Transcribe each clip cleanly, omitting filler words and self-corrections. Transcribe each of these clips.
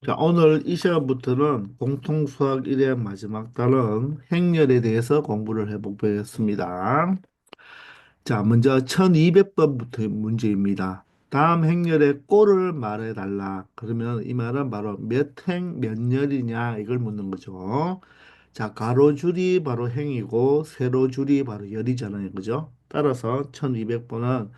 자, 오늘 이 시간부터는 공통수학 1의 마지막 단원 행렬에 대해서 공부를 해보겠습니다. 자, 먼저 1200번부터 문제입니다. 다음 행렬의 꼴을 말해달라. 그러면 이 말은 바로 몇 행, 몇 열이냐 이걸 묻는 거죠. 자, 가로줄이 바로 행이고 세로줄이 바로 열이잖아요. 그죠? 따라서 1200번은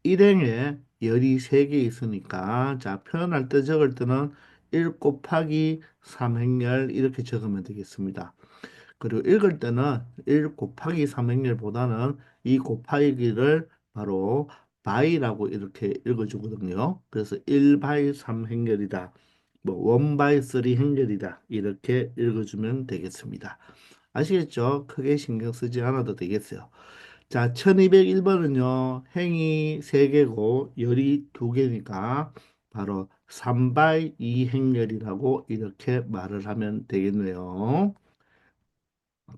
일행에 열이 3개 있으니까 자 표현할 때 적을 때는 1 곱하기 3행열 이렇게 적으면 되겠습니다. 그리고 읽을 때는 1 곱하기 3행열보다는 이 곱하기를 바로 바이라고 이렇게 읽어주거든요. 그래서 1 바이 3행열이다. 뭐1 바이 3 행열이다. 이렇게 읽어주면 되겠습니다. 아시겠죠? 크게 신경 쓰지 않아도 되겠어요. 자, 1201번은요, 행이 3개고, 열이 2개니까, 바로 3바이 2행열이라고 이렇게 말을 하면 되겠네요.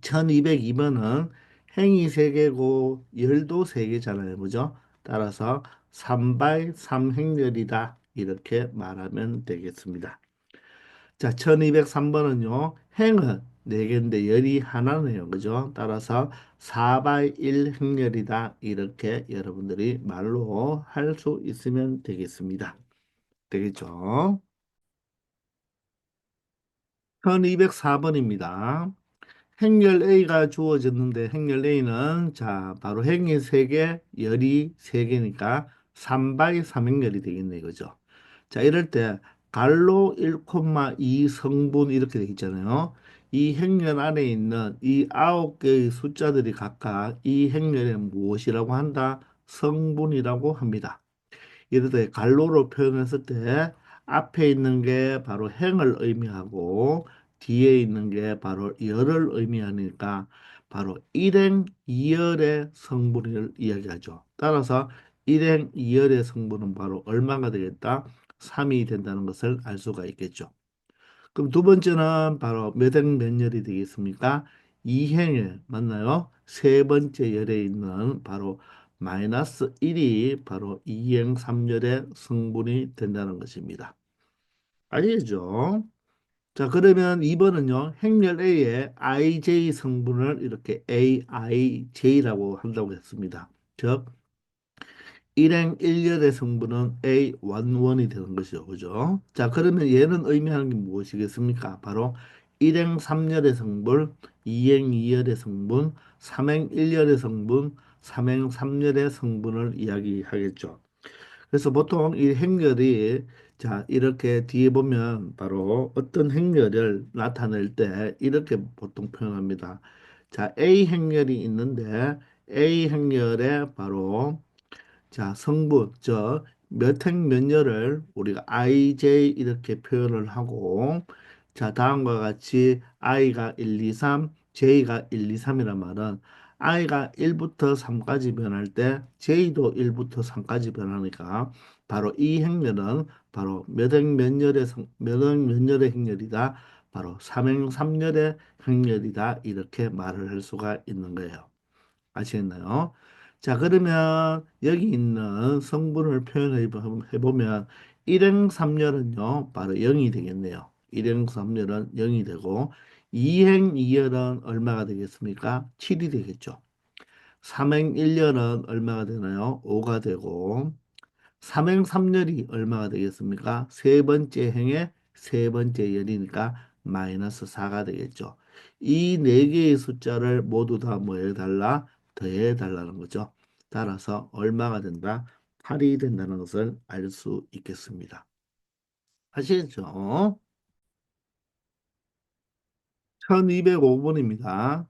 1202번은 행이 3개고, 열도 3개잖아요. 그죠? 따라서 3바이 3행열이다. 이렇게 말하면 되겠습니다. 자, 1203번은요, 행은 4개인데 열이 하나네요. 그죠? 따라서 4바이 1 행렬이다. 이렇게 여러분들이 말로 할 수 있으면 되겠습니다. 되겠죠? 1204번입니다. 행렬 A가 주어졌는데 행렬 A는 자, 바로 행이 3개, 열이 3개니까 3바이 3행렬이 되겠네. 그죠? 자, 이럴 때 갈로 1,2 성분 이렇게 되어 있잖아요. 이 행렬 안에 있는 이 9개의 숫자들이 각각 이 행렬에 무엇이라고 한다? 성분이라고 합니다. 이럴 때 갈로로 표현했을 때 앞에 있는 게 바로 행을 의미하고 뒤에 있는 게 바로 열을 의미하니까 바로 일행 이열의 성분을 이야기하죠. 따라서 일행 이열의 성분은 바로 얼마가 되겠다? 3이 된다는 것을 알 수가 있겠죠. 그럼 두 번째는 바로 몇 행 몇 열이 되겠습니까? 이행에 맞나요? 세 번째 열에 있는 바로 마이너스 1이 바로 이행 3열의 성분이 된다는 것입니다. 알겠죠? 자, 그러면 2번은요. 행렬 A의 IJ 성분을 이렇게 AIJ라고 한다고 했습니다. 즉 일행 1열의 성분은 A11이 되는 것이죠. 그죠? 자, 그러면 얘는 의미하는 게 무엇이겠습니까? 바로 일행 3열의 성분, 이행 2열의 성분, 삼행 1열의 성분, 삼행 3열의 성분을 이야기하겠죠. 그래서 보통 이 행렬이 자, 이렇게 뒤에 보면 바로 어떤 행렬을 나타낼 때 이렇게 보통 표현합니다. 자, A 행렬이 있는데 A 행렬에 바로 자, 성분, 몇 행 몇 열을 우리가 IJ 이렇게 표현을 하고, 자, 다음과 같이 I가 1, 2, 3, J가 1, 2, 3이란 말은 I가 1부터 3까지 변할 때 J도 1부터 3까지 변하니까 바로 이 행렬은 바로 몇 행 몇 열의 행렬이다. 바로 3행 3열의 행렬이다. 이렇게 말을 할 수가 있는 거예요. 아시겠나요? 자, 그러면 여기 있는 성분을 표현해 보면 일행 3열은요, 바로 0이 되겠네요. 일행 3열은 0이 되고, 이행 2열은 얼마가 되겠습니까? 7이 되겠죠. 삼행 1열은 얼마가 되나요? 5가 되고, 삼행 3열이 얼마가 되겠습니까? 세 번째 행의 세 번째 열이니까 마이너스 4가 되겠죠. 이 네 개의 숫자를 모두 다 뭐 해달라? 더해 달라는 거죠. 따라서 얼마가 된다? 8이 된다는 것을 알 수 있겠습니다. 아시겠죠? 1205번입니다.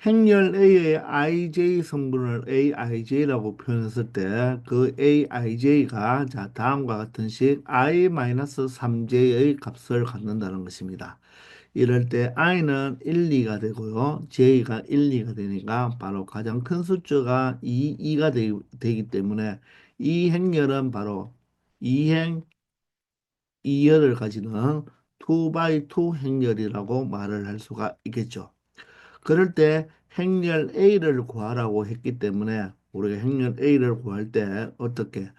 행렬 A의 IJ 성분을 AIJ라고 표현했을 때 그 AIJ가 자 다음과 같은 식 I-3J의 값을 갖는다는 것입니다. 이럴 때 I는 1, 2가 되고요. J가 1, 2가 되니까 바로 가장 큰 숫자가 2, 2가 되기 때문에 이 행렬은 바로 2행 2열을 가지는 2 by 2 행렬이라고 말을 할 수가 있겠죠. 그럴 때 행렬 A를 구하라고 했기 때문에 우리가 행렬 A를 구할 때 어떻게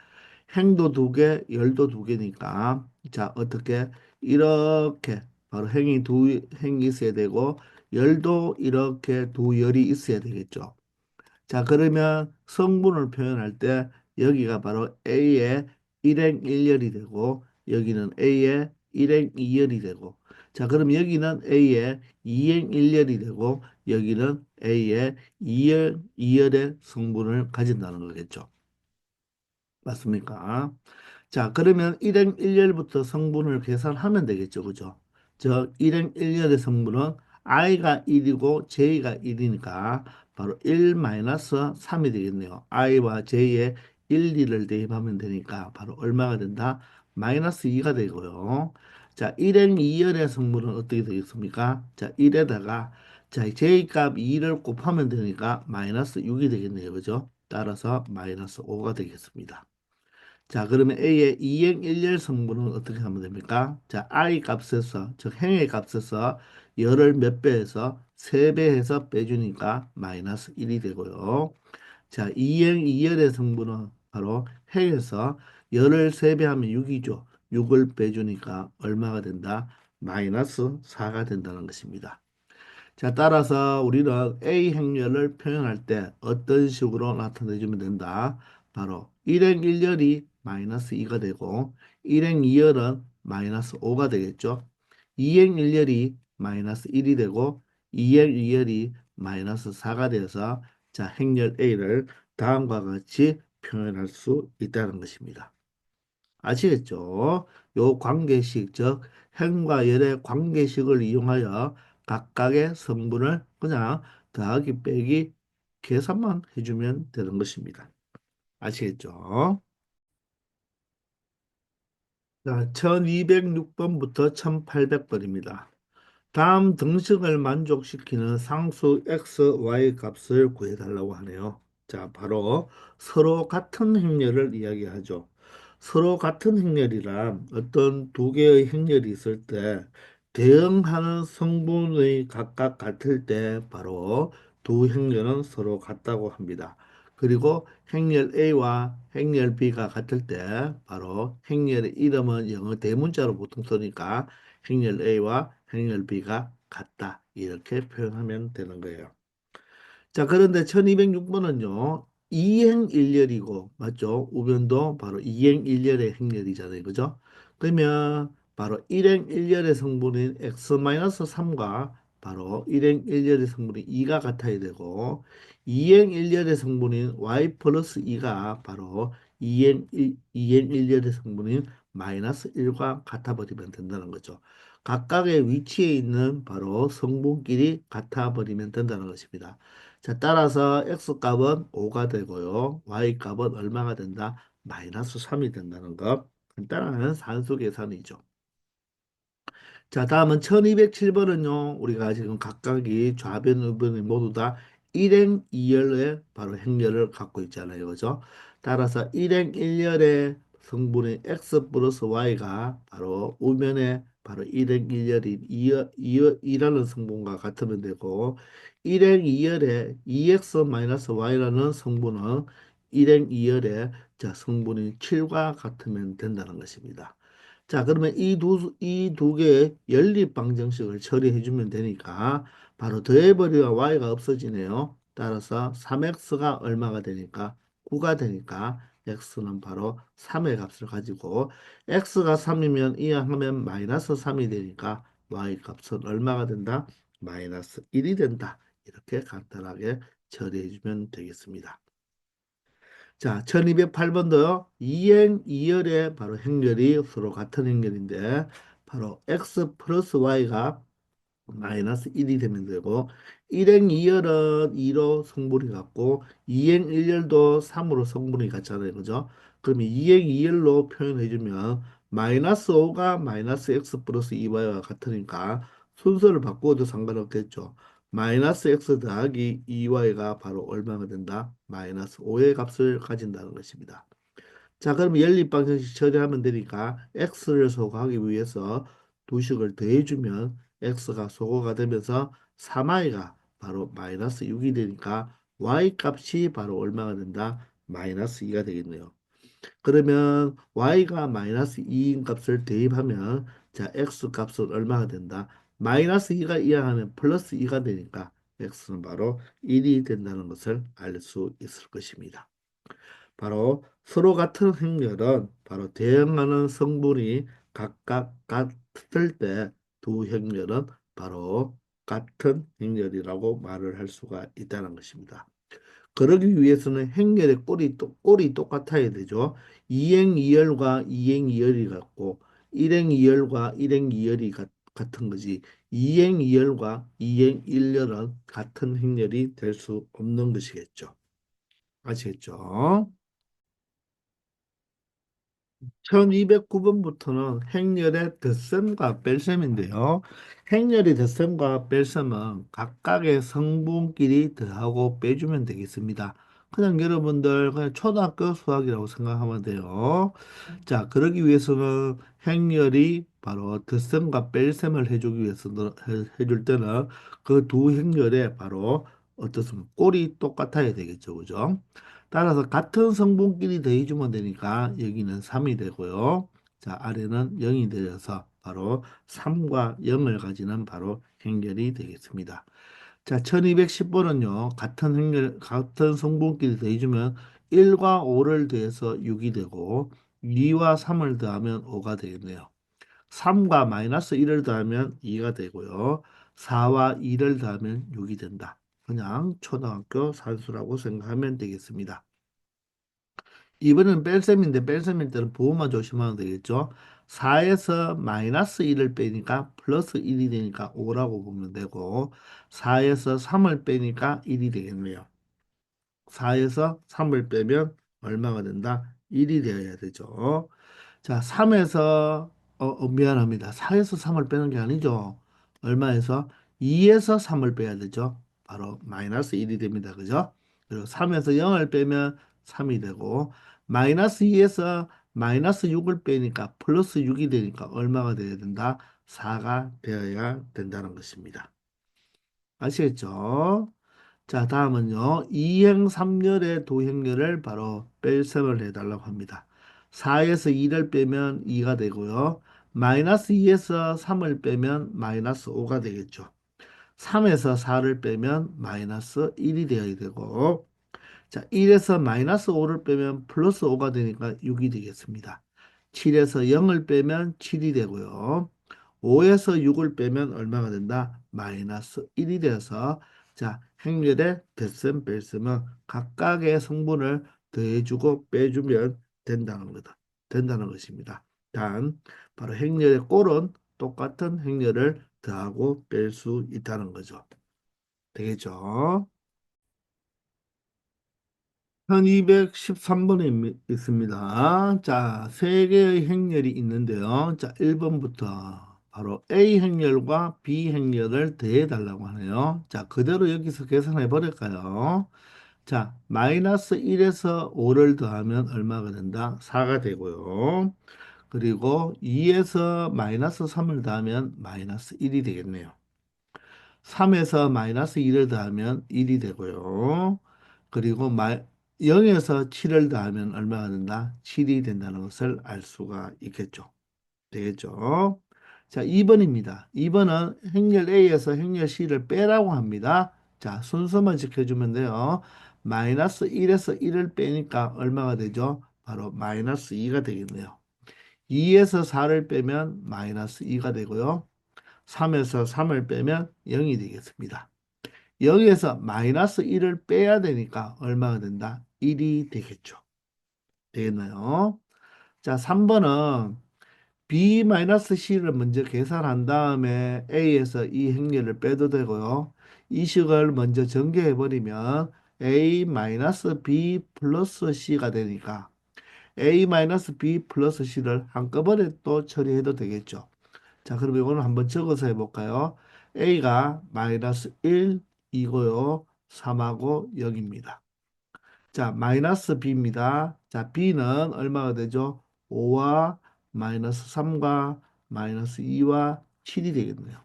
행도 두 개, 열도 두 개니까 자 어떻게 이렇게 바로 행이 두 행이 있어야 되고 열도 이렇게 두 열이 있어야 되겠죠. 자, 그러면 성분을 표현할 때 여기가 바로 A의 일행 1열이 되고 여기는 A의 일행 2열이 되고 자, 그럼 여기는 A의 2행 1열이 되고 여기는 A의 2열, 의 성분을 가진다는 거겠죠. 맞습니까? 자, 그러면 일행 1열부터 성분을 계산하면 되겠죠. 그죠? 저 일행 1열의 성분은 i가 1이고 j가 1이니까 바로 1 3이 되겠네요. i와 j에 1, 2를 대입하면 되니까 바로 얼마가 된다? 마이너스 2가 되고요. 자, 일행 2열의 성분은 어떻게 되겠습니까? 자, 1에다가 자, j 값 2를 곱하면 되니까 마이너스 6이 되겠네요. 그죠? 따라서 마이너스 5가 되겠습니다. 자, 그러면 A의 2행 1열 성분은 어떻게 하면 됩니까? 자, I 값에서, 즉 행의 값에서 열을 몇 배해서 3배 해서 빼주니까 마이너스 1이 되고요. 자, 2행 2열의 성분은 바로 행에서 열을 3배 하면 6이죠. 6을 빼주니까 얼마가 된다? 마이너스 4가 된다는 것입니다. 자, 따라서 우리는 A 행렬을 표현할 때 어떤 식으로 나타내주면 된다. 바로 1행 1열이 마이너스 2가 되고 1행 2열은 마이너스 5가 되겠죠. 2행 1열이 마이너스 1이 되고 2행 2열이 마이너스 4가 돼서 자, 행렬 A를 다음과 같이 표현할 수 있다는 것입니다. 아시겠죠? 요 관계식, 즉 행과 열의 관계식을 이용하여 각각의 성분을 그냥 더하기 빼기 계산만 해주면 되는 것입니다. 아시겠죠? 자, 1206번부터 1800번입니다. 다음 등식을 만족시키는 상수 x, y 값을 구해달라고 하네요. 자, 바로 서로 같은 행렬을 이야기하죠. 서로 같은 행렬이란 어떤 두 개의 행렬이 있을 때 대응하는 성분의 각각 같을 때 바로 두 행렬은 서로 같다고 합니다. 그리고 행렬 A와 행렬 B가 같을 때 바로 행렬의 이름은 영어 대문자로 보통 쓰니까 행렬 A와 행렬 B가 같다. 이렇게 표현하면 되는 거예요. 자, 그런데 1206번은요. 이행일렬이고 맞죠? 우변도 바로 이행일렬의 행렬이잖아요. 그죠? 그러면 바로 일행일렬의 성분인 x-3과 바로 일행일렬의 성분인 2가 같아야 되고 이행일렬의 성분인 y 플러스 2가 바로 이행일렬의 성분인 마이너스 1과 같아 버리면 된다는 거죠. 각각의 위치에 있는 바로 성분끼리 같아 버리면 된다는 것입니다. 자, 따라서 x값은 5가 되고요. y값은 얼마가 된다? 마이너스 3이 된다는 것. 간단한 산수 계산이죠. 자, 다음은 1207번은요. 우리가 지금 각각이 좌변, 우변이 모두 다 일행 2열의 바로 행렬을 갖고 있잖아요. 그죠? 따라서 일행 1열의 성분인 x 플러스 y가 바로 우변에 바로 일행 1열인 2라는 성분과 같으면 되고 일행 2열의 2x 마이너스 y라는 성분은 일행 2열의 자, 성분인 7과 같으면 된다는 것입니다. 자, 그러면 이 두 개의 연립 방정식을 처리해 주면 되니까 바로 더해버리와 y가 없어지네요. 따라서 3x가 얼마가 되니까 9가 되니까 x는 바로 3의 값을 가지고 x가 3이면 이항하면 마이너스 3이 되니까 y 값은 얼마가 된다? 마이너스 1이 된다. 이렇게 간단하게 처리해 주면 되겠습니다. 자, 1208번도요. 2행 2열의 바로 행렬이 서로 같은 행렬인데 바로 x 플러스 y가 마이너스 1이 되면 되고 1행 2열은 2로 성분이 같고 2행 1열도 3으로 성분이 같잖아요. 그죠? 그럼 2행 2열로 표현해주면 마이너스 5가 마이너스 x 플러스 2y와 같으니까 순서를 바꾸어도 상관없겠죠. 마이너스 x 더하기 2y가 바로 얼마가 된다? 마이너스 5의 값을 가진다는 것입니다. 자, 그럼 연립방정식 처리하면 되니까 x를 소거하기 위해서 두 식을 더해주면 x가 소거가 되면서 3i가 바로 마이너스 6이 되니까 y 값이 바로 얼마가 된다? 마이너스 2가 되겠네요. 그러면 y가 마이너스 2인 값을 대입하면 자, x 값은 얼마가 된다? 마이너스 2가 이항하면 플러스 2가 되니까 x는 바로 1이 된다는 것을 알 수 있을 것입니다. 바로 서로 같은 행렬은 바로 대응하는 성분이 각각 같을 때 두 행렬은 바로 같은 행렬이라고 말을 할 수가 있다는 것입니다. 그러기 위해서는 행렬의 꼴이 똑같아야 되죠. 이행이열과 이행이열이 같고 일행이열과 일행이열이 같은 거지. 이행이열과 이행일열은 같은 행렬이 될 수 없는 것이겠죠. 아시겠죠? 1209번부터는 행렬의 덧셈과 뺄셈인데요. 행렬의 덧셈과 뺄셈은 각각의 성분끼리 더하고 빼주면 되겠습니다. 그냥 여러분들 그냥 초등학교 수학이라고 생각하면 돼요. 자, 그러기 위해서는 행렬이 바로 덧셈과 뺄셈을 해주기 위해서 해줄 때는 그 두 행렬에 바로 어떻습니까? 꼴이 똑같아야 되겠죠, 그죠? 따라서 같은 성분끼리 더해주면 되니까 여기는 3이 되고요. 자, 아래는 0이 되어서 바로 3과 0을 가지는 바로 행렬이 되겠습니다. 자, 1210번은요. 같은 성분끼리 더해주면 1과 5를 더해서 6이 되고 2와 3을 더하면 5가 되겠네요. 3과 마이너스 1을 더하면 2가 되고요. 4와 2를 더하면 6이 된다. 그냥 초등학교 산수라고 생각하면 되겠습니다. 이번엔 뺄셈인데 뺄셈일 때는 부호만 조심하면 되겠죠. 4에서 마이너스 1을 빼니까 플러스 1이 되니까 5라고 보면 되고 4에서 3을 빼니까 1이 되겠네요. 4에서 3을 빼면 얼마가 된다? 1이 되어야 되죠. 자, 3에서 미안합니다. 4에서 3을 빼는 게 아니죠. 얼마에서? 2에서 3을 빼야 되죠. 바로 마이너스 1이 됩니다. 그죠? 그리고 3에서 0을 빼면 3이 되고 마이너스 2에서 마이너스 6을 빼니까 플러스 6이 되니까 얼마가 되어야 된다? 4가 되어야 된다는 것입니다. 아시겠죠? 자, 다음은요. 이행 3열의 도행렬을 바로 뺄셈을 해달라고 합니다. 4에서 2를 빼면 2가 되고요. 마이너스 2에서 3을 빼면 마이너스 5가 되겠죠. 3에서 4를 빼면 마이너스 1이 되어야 되고 자, 1에서 마이너스 5를 빼면 플러스 5가 되니까 6이 되겠습니다. 7에서 0을 빼면 7이 되고요. 5에서 6을 빼면 얼마가 된다? 마이너스 1이 되어서 자, 행렬의 덧셈 뺄셈은 각각의 성분을 더해주고 빼주면 된다는 거다. 된다는 것입니다. 단, 바로 행렬의 꼴은 똑같은 행렬을 더하고 뺄 수 있다는 거죠. 되겠죠? 1213번에 있습니다. 자, 세 개의 행렬이 있는데요. 자, 1번부터 바로 A 행렬과 B 행렬을 더해 달라고 하네요. 자, 그대로 여기서 계산해 버릴까요? 자, 마이너스 1에서 5를 더하면 얼마가 된다? 4가 되고요. 그리고 2에서 마이너스 3을 더하면 마이너스 1이 되겠네요. 3에서 마이너스 2를 더하면 1이 되고요. 그리고 0에서 7을 더하면 얼마가 된다? 7이 된다는 것을 알 수가 있겠죠. 되겠죠? 자, 2번입니다. 2번은 행렬 A에서 행렬 C를 빼라고 합니다. 자, 순서만 지켜주면 돼요. 마이너스 1에서 1을 빼니까 얼마가 되죠? 바로 마이너스 2가 되겠네요. 2에서 4를 빼면 마이너스 2가 되고요. 3에서 3을 빼면 0이 되겠습니다. 여기에서 마이너스 1을 빼야 되니까 얼마가 된다? 1이 되겠죠. 되겠나요? 자, 3번은 B-C를 먼저 계산한 다음에 A에서 이 행렬을 빼도 되고요. 이 식을 먼저 전개해 버리면 A-B 플러스 C가 되니까 A-B 플러스 C를 한꺼번에 또 처리해도 되겠죠. 자, 그럼 이거는 한번 적어서 해볼까요? A가 마이너스 1이고요. 3하고 0입니다. 자, 마이너스 B입니다. 자, B는 얼마가 되죠? 5와 마이너스 3과 마이너스 2와 7이 되겠네요.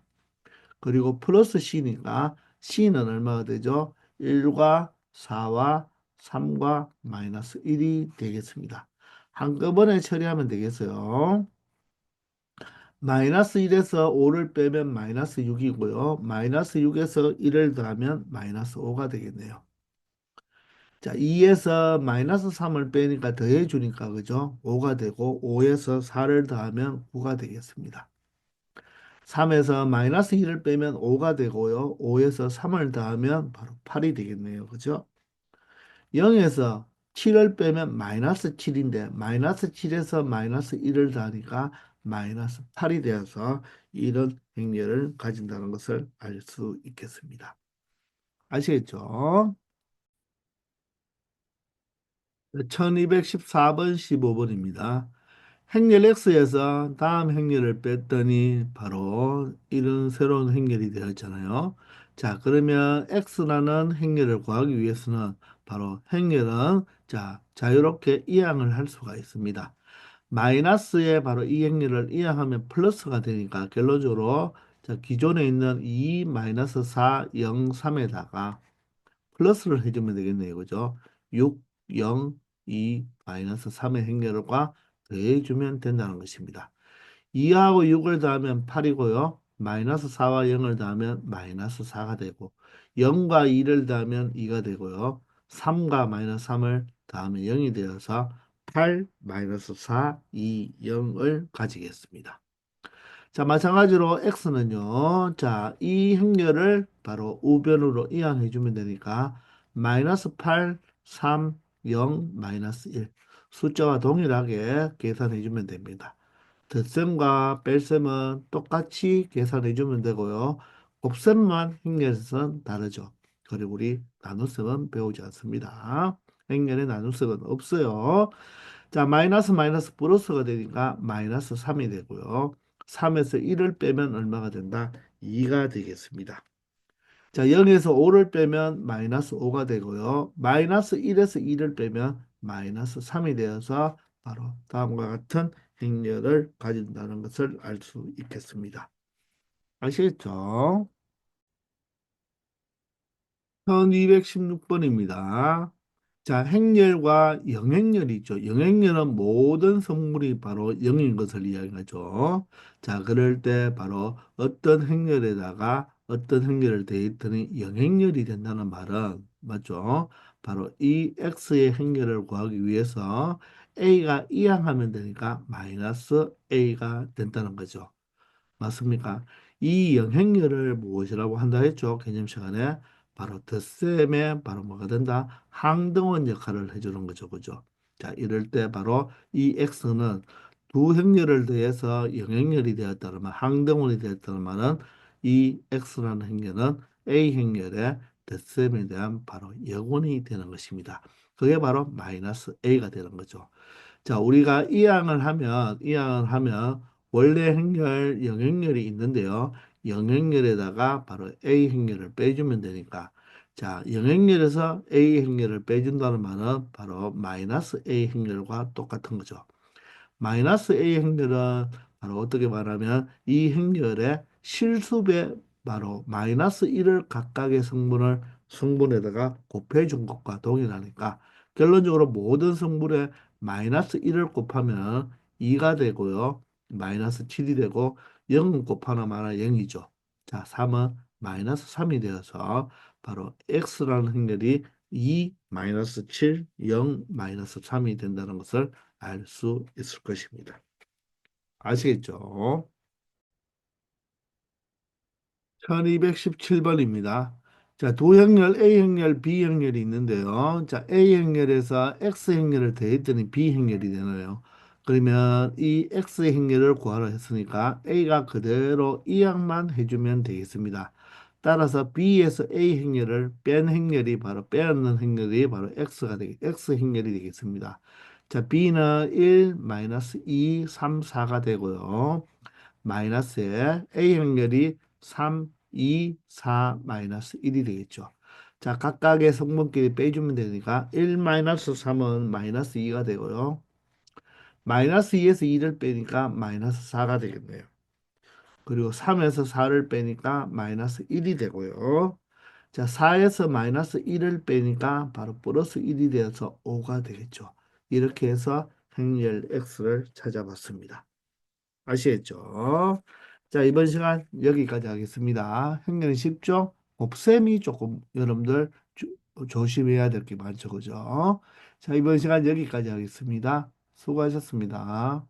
그리고 플러스 C니까 C는 얼마가 되죠? 1과 4와 3과 마이너스 1이 되겠습니다. 한꺼번에 처리하면 되겠어요. 마이너스 1에서 5를 빼면 마이너스 6이고요. 마이너스 6에서 1을 더하면 마이너스 5가 되겠네요. 자, 2에서 마이너스 3을 빼니까 더해주니까, 그죠? 5가 되고, 5에서 4를 더하면 9가 되겠습니다. 3에서 마이너스 1을 빼면 5가 되고요. 5에서 3을 더하면 바로 8이 되겠네요. 그죠? 0에서 7을 빼면 마이너스 7인데, 마이너스 7에서 마이너스 1을 더하니까 마이너스 8이 되어서 이런 행렬을 가진다는 것을 알 수 있겠습니다. 아시겠죠? 1214번, 15번입니다. 행렬 X에서 다음 행렬을 뺐더니 바로 이런 새로운 행렬이 되었잖아요. 자, 그러면 X라는 행렬을 구하기 위해서는 바로 행렬은 자, 자유롭게 이항을 할 수가 있습니다. 마이너스에 바로 이 행렬을 이항하면 플러스가 되니까 결론적으로 자, 기존에 있는 2 마이너스 4, 0, 3에다가 플러스를 해주면 되겠네요. 그죠? 6, 0, 2, 마이너스 3의 행렬과 더해주면 된다는 것입니다. 2하고 6을 더하면 8이고요. 마이너스 4와 0을 더하면 마이너스 4가 되고 0과 2를 더하면 2가 되고요. 3과 마이너스 3을 더하면 0이 되어서 8, 마이너스 4, 2, 0을 가지겠습니다. 자, 마찬가지로 x는요. 자, 이 행렬을 바로 우변으로 이항해 주면 되니까 마이너스 8, 3, 0, 마이너스 1 숫자와 동일하게 계산해 주면 됩니다. 덧셈과 뺄셈은 똑같이 계산해 주면 되고요. 곱셈만 행렬에서는 다르죠. 그리고 우리 나눗셈은 배우지 않습니다. 행렬에 나눗셈은 없어요. 자, 마이너스 마이너스 플러스가 되니까 마이너스 3이 되고요. 3에서 1을 빼면 얼마가 된다? 2가 되겠습니다. 자, 0에서 5를 빼면 마이너스 5가 되고요. 마이너스 1에서 2를 빼면 마이너스 3이 되어서 바로 다음과 같은 행렬을 가진다는 것을 알 수 있겠습니다. 아시겠죠? 1216번입니다. 자, 행렬과 영행렬이 있죠. 영행렬은 모든 성물이 바로 영인 것을 이야기하죠. 자, 그럴 때 바로 어떤 행렬에다가 어떤 행렬을 대입더니 영행렬이 된다는 말은 맞죠? 바로 이 x의 행렬을 구하기 위해서 a가 이항하면 되니까 마이너스 a가 된다는 거죠. 맞습니까? 이 영행렬을 무엇이라고 한다 했죠? 개념 시간에 바로 덧셈에 바로 뭐가 된다? 항등원 역할을 해주는 거죠. 그죠? 자, 이럴 때 바로 이 x는 두 행렬을 더해서 영행렬이 되었다는 말, 항등원이 되었다는 말은 이 x라는 행렬은 a 행렬의 덧셈에 대한 바로 역원이 되는 것입니다. 그게 바로 마이너스 a가 되는 거죠. 자, 우리가 이항을 하면 원래 행렬, 영행렬이 있는데요. 영행렬에다가 바로 A 행렬을 빼주면 되니까. 자, 영행렬에서 A 행렬을 빼준다는 말은 바로 마이너스 A 행렬과 똑같은 거죠. 마이너스 A 행렬은 바로 어떻게 말하면 이 행렬의 실수배 바로 마이너스 1을 각각의 성분에다가 곱해준 것과 동일하니까 결론적으로 모든 성분에 마이너스 1을 곱하면 2가 되고요. 마이너스 7이 되고 0은 곱하나마나 0이죠. 자, 3은 마이너스 3이 되어서 바로 x라는 행렬이 2 마이너스 7, 0 마이너스 3이 된다는 것을 알 수 있을 것입니다. 아시겠죠? 1217번입니다. 자, 두 행렬 A 행렬, B 행렬이 있는데요. 자, A 행렬에서 X 행렬을 더했더니 B 행렬이 되네요. 그러면 이 X 행렬을 구하라 했으니까 A가 그대로 이항만 해주면 되겠습니다. 따라서 B에서 A 행렬을 뺀 행렬이 바로 빼앗는 행렬이 바로 X 행렬이 되겠습니다. 자, B는 1, 마이너스 2, 3, 4가 되고요. 마이너스에 A 행렬이 3, 2, 4, 마이너스 1이 되겠죠. 자, 각각의 성분끼리 빼주면 되니까 1 마이너스 3은 마이너스 2가 되고요. 마이너스 2에서 2를 빼니까 마이너스 4가 되겠네요. 그리고 3에서 4를 빼니까 마이너스 1이 되고요. 자, 4에서 마이너스 1을 빼니까 바로 플러스 1이 되어서 5가 되겠죠. 이렇게 해서 행렬 x를 찾아봤습니다. 아시겠죠? 자, 이번 시간 여기까지 하겠습니다. 행렬이 쉽죠? 곱셈이 조금 여러분들 조심해야 될 게 많죠, 그죠? 자, 이번 시간 여기까지 하겠습니다. 수고하셨습니다.